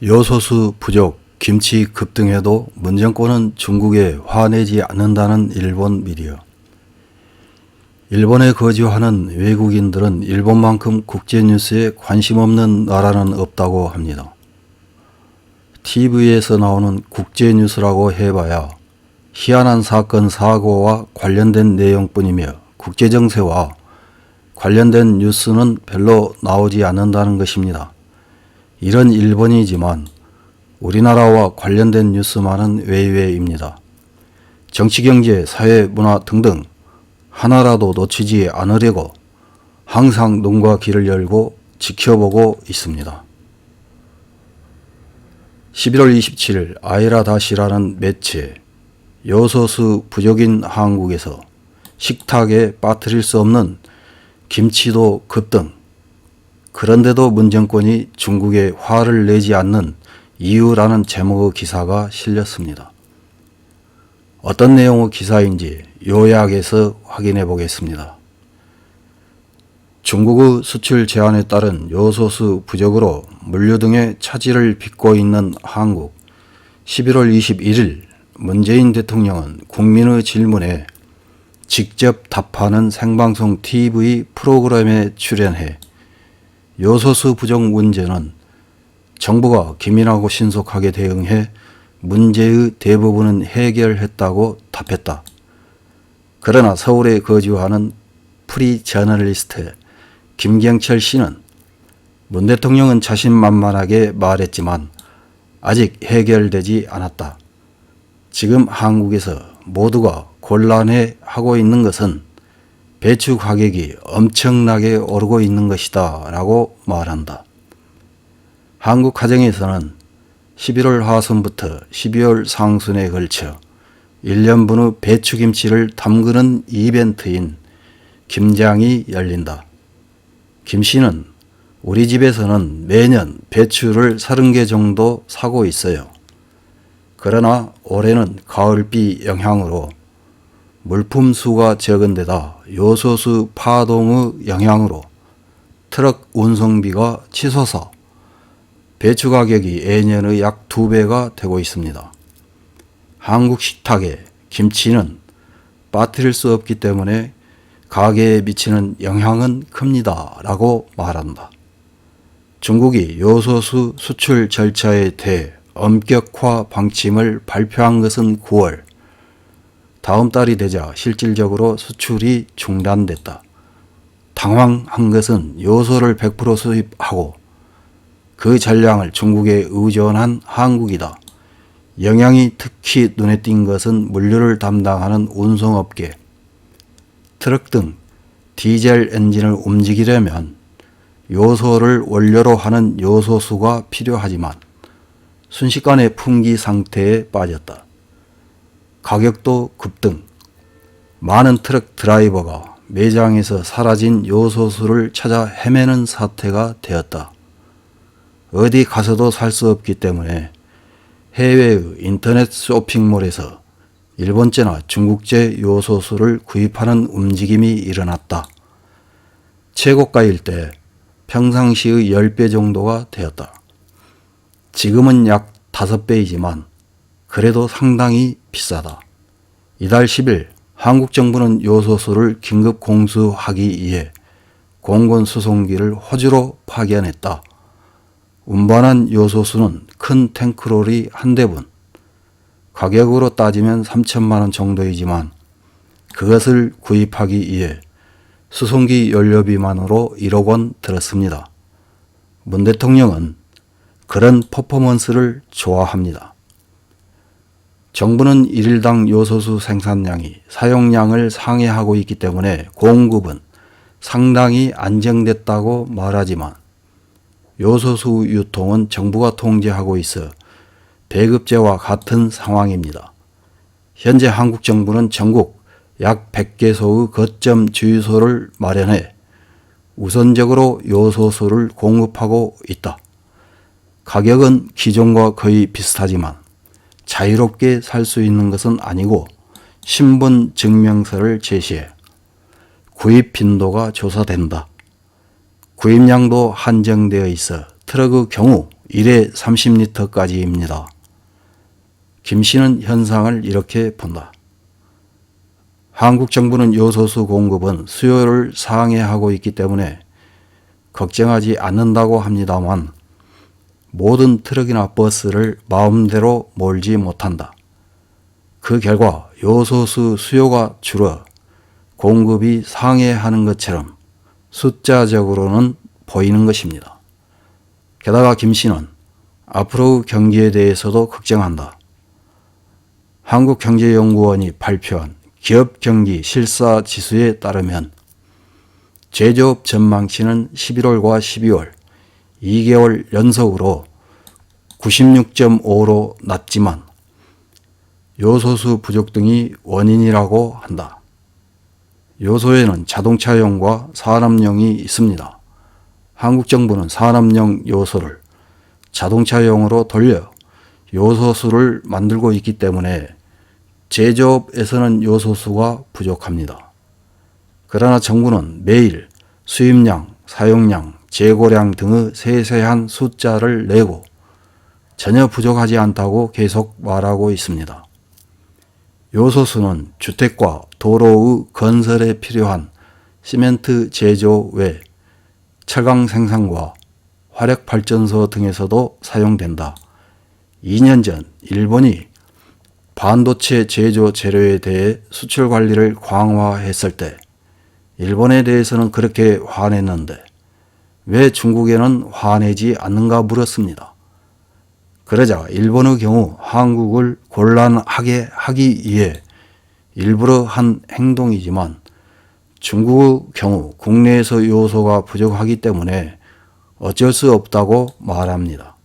요소수 부족, 김치 급등해도 문정권은 중국에 화내지 않는다는 일본 미디어. 일본에 거주하는 외국인들은 일본만큼 국제뉴스에 관심 없는 나라는 없다고 합니다. TV에서 나오는 국제뉴스라고 해봐야 희한한 사건 사고와 관련된 내용뿐이며 국제정세와 관련된 뉴스는 별로 나오지 않는다는 것입니다. 이런 일본이지만 우리나라와 관련된 뉴스만은 외외입니다. 정치, 경제, 사회, 문화 등등 하나라도 놓치지 않으려고 항상 눈과 귀를 열고 지켜보고 있습니다. 11월 27일 아이라다시라는 매체, 요소수 부족인 한국에서 식탁에 빠뜨릴 수 없는 김치도 급등, 그런데도 문정권이 중국에 화를 내지 않는 이유라는 제목의 기사가 실렸습니다. 어떤 내용의 기사인지 요약해서 확인해 보겠습니다. 중국의 수출 제한에 따른 요소수 부족으로 물류 등의 차질을 빚고 있는 한국. 11월 21일 문재인 대통령은 국민의 질문에 직접 답하는 생방송 TV 프로그램에 출연해 요소수 부족 문제는 정부가 기민하고 신속하게 대응해 문제의 대부분은 해결했다고 답했다. 그러나 서울에 거주하는 프리 저널리스트 김경철 씨는 문 대통령은 자신만만하게 말했지만 아직 해결되지 않았다. 지금 한국에서 모두가 곤란해 하고 있는 것은 배추 가격이 엄청나게 오르고 있는 것이다 라고 말한다. 한국 가정에서는 11월 하순부터 12월 상순에 걸쳐 1년분의 배추김치를 담그는 이벤트인 김장이 열린다. 김 씨는 우리 집에서는 매년 배추를 30개 정도 사고 있어요. 그러나 올해는 가을비 영향으로 물품 수가 적은 데다 요소수 파동의 영향으로 트럭 운송비가 치솟아 배추 가격이 예년의 약 2배가 되고 있습니다. 한국 식탁에 김치는 빠뜨릴 수 없기 때문에 가게에 미치는 영향은 큽니다 라고 말한다. 중국이 요소수 수출 절차에 대해 엄격화 방침을 발표한 것은 9월. 다음 달이 되자 실질적으로 수출이 중단됐다. 당황한 것은 요소를 100% 수입하고 그 전량을 중국에 의존한 한국이다. 영향이 특히 눈에 띈 것은 물류를 담당하는 운송업계, 트럭 등 디젤 엔진을 움직이려면 요소를 원료로 하는 요소수가 필요하지만 순식간에 품귀 상태에 빠졌다. 가격도 급등, 많은 트럭 드라이버가 매장에서 사라진 요소수를 찾아 헤매는 사태가 되었다. 어디 가서도 살 수 없기 때문에 해외의 인터넷 쇼핑몰에서 일본제나 중국제 요소수를 구입하는 움직임이 일어났다. 최고가일 때 평상시의 10배 정도가 되었다. 지금은 약 5배이지만 그래도 상당히 비싸다. 이달 10일 한국 정부는 요소수를 긴급 공수하기 위해 공군 수송기를 호주로 파견했다. 운반한 요소수는 큰 탱크롤이 한 대분, 가격으로 따지면 3천만 원 정도이지만 그것을 구입하기 위해 수송기 연료비만으로 1억 원 들었습니다. 문 대통령은 그런 퍼포먼스를 좋아합니다. 정부는 1일당 요소수 생산량이 사용량을 상회하고 있기 때문에 공급은 상당히 안정됐다고 말하지만 요소수 유통은 정부가 통제하고 있어 배급제와 같은 상황입니다. 현재 한국 정부는 전국 약 100개소의 거점 주유소를 마련해 우선적으로 요소수를 공급하고 있다. 가격은 기존과 거의 비슷하지만 자유롭게 살 수 있는 것은 아니고 신분 증명서를 제시해 구입 빈도가 조사된다. 구입량도 한정되어 있어 트럭의 경우 1회 30리터까지입니다. 김 씨는 현상을 이렇게 본다. 한국 정부는 요소수 공급은 수요를 상회하고 있기 때문에 걱정하지 않는다고 합니다만 모든 트럭이나 버스를 마음대로 몰지 못한다. 그 결과 요소수 수요가 줄어 공급이 상회하는 것처럼 숫자적으로는 보이는 것입니다. 게다가 김 씨는 앞으로 경기에 대해서도 걱정한다. 한국경제연구원이 발표한 기업경기 실사지수에 따르면 제조업 전망치는 11월과 12월 2개월 연속으로 96.5로 낮지만 요소수 부족 등이 원인이라고 한다. 요소에는 자동차용과 산업용이 있습니다. 한국 정부는 산업용 요소를 자동차용으로 돌려 요소수를 만들고 있기 때문에 제조업에서는 요소수가 부족합니다. 그러나 정부는 매일 수입량, 사용량, 재고량 등의 세세한 숫자를 내고 전혀 부족하지 않다고 계속 말하고 있습니다. 요소수는 주택과 도로의 건설에 필요한 시멘트 제조 외 철강 생산과 화력발전소 등에서도 사용된다. 2년 전 일본이 반도체 제조 재료에 대해 수출 관리를 강화했을 때 일본에 대해서는 그렇게 화냈는데 왜 중국에는 화내지 않는가 물었습니다. 그러자 일본의 경우 한국을 곤란하게 하기 위해 일부러 한 행동이지만 중국의 경우 국내에서 요소가 부족하기 때문에 어쩔 수 없다고 말합니다.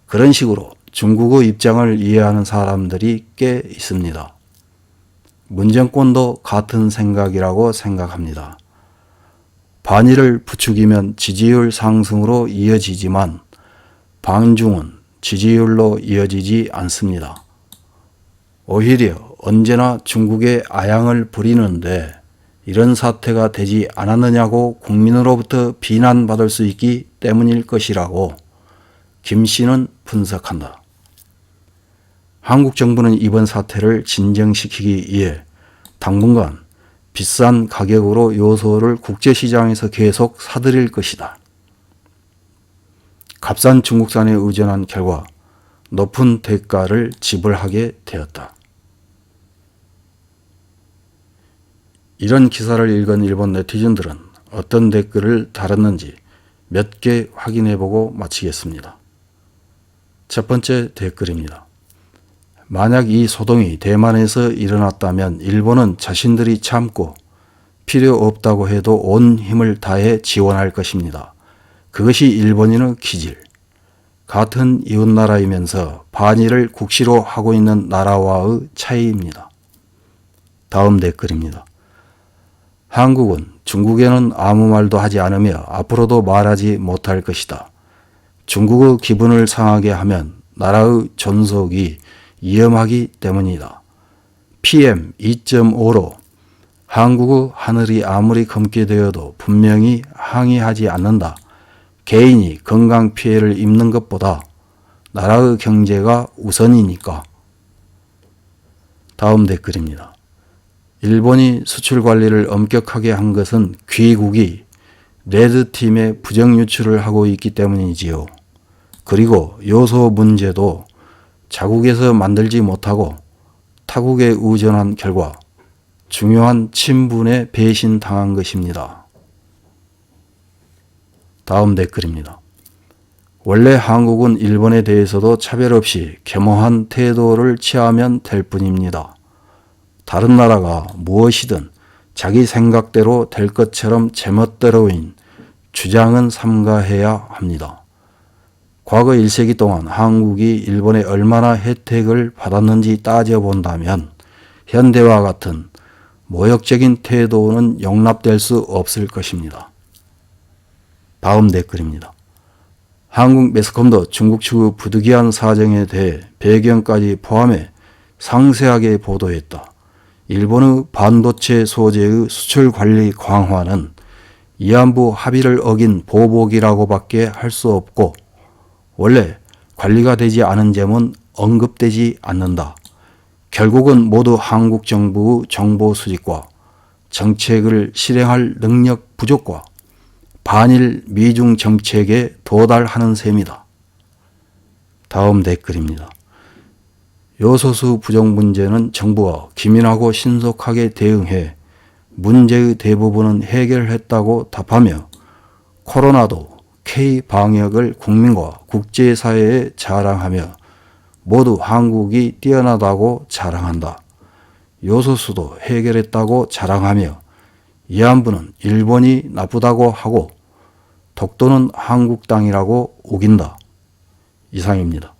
그런 식으로 중국의 입장을 이해하는 사람들이 꽤 있습니다. 문정권도 같은 생각이라고 생각합니다. 반일을 부추기면 지지율 상승으로 이어지지만 반중은 지지율로 이어지지 않습니다. 오히려 언제나 중국에 아양을 부리는데 이런 사태가 되지 않았느냐고 국민으로부터 비난받을 수 있기 때문일 것이라고 김 씨는 분석한다. 한국 정부는 이번 사태를 진정시키기 위해 당분간 비싼 가격으로 요소를 국제시장에서 계속 사들일 것이다. 값싼 중국산에 의존한 결과 높은 대가를 지불하게 되었다. 이런 기사를 읽은 일본 네티즌들은 어떤 댓글을 달았는지 몇 개 확인해보고 마치겠습니다. 첫 번째 댓글입니다. 만약 이 소동이 대만에서 일어났다면 일본은 자신들이 참고 필요 없다고 해도 온 힘을 다해 지원할 것입니다. 그것이 일본인의 기질. 같은 이웃나라이면서 반일을 국시로 하고 있는 나라와의 차이입니다. 다음 댓글입니다. 한국은 중국에는 아무 말도 하지 않으며 앞으로도 말하지 못할 것이다. 중국의 기분을 상하게 하면 나라의 존속이 위험하기 때문이다. PM2.5로 한국의 하늘이 아무리 검게 되어도 분명히 항의하지 않는다. 개인이 건강 피해를 입는 것보다 나라의 경제가 우선이니까. 다음 댓글입니다. 일본이 수출 관리를 엄격하게 한 것은 귀국이 레드팀에 부정 유출을 하고 있기 때문이지요. 그리고 요소 문제도 자국에서 만들지 못하고 타국에 의존한 결과 중요한 친분에 배신당한 것입니다. 다음 댓글입니다. 원래 한국은 일본에 대해서도 차별 없이 겸허한 태도를 취하면 될 뿐입니다. 다른 나라가 무엇이든 자기 생각대로 될 것처럼 제멋대로인 주장은 삼가해야 합니다. 과거 1세기 동안 한국이 일본에 얼마나 혜택을 받았는지 따져본다면 현대와 같은 모욕적인 태도는 용납될 수 없을 것입니다. 다음 댓글입니다. 한국 매스컴도 중국 측의 부득이한 사정에 대해 배경까지 포함해 상세하게 보도했다. 일본의 반도체 소재의 수출 관리 강화는 위안부 합의를 어긴 보복이라고밖에 할 수 없고 원래 관리가 되지 않은 점은 언급되지 않는다. 결국은 모두 한국 정부의 정보 수집과 정책을 실행할 능력 부족과 반일 미중 정책에 도달하는 셈이다. 다음 댓글입니다. 요소수 부정 문제는 정부가 기민하고 신속하게 대응해 문제의 대부분은 해결했다고 답하며 코로나도 K-방역을 국민과 국제사회에 자랑하며 모두 한국이 뛰어나다고 자랑한다. 요소수도 해결했다고 자랑하며 위안부는 일본이 나쁘다고 하고 독도는 한국 땅이라고 우긴다. 이상입니다.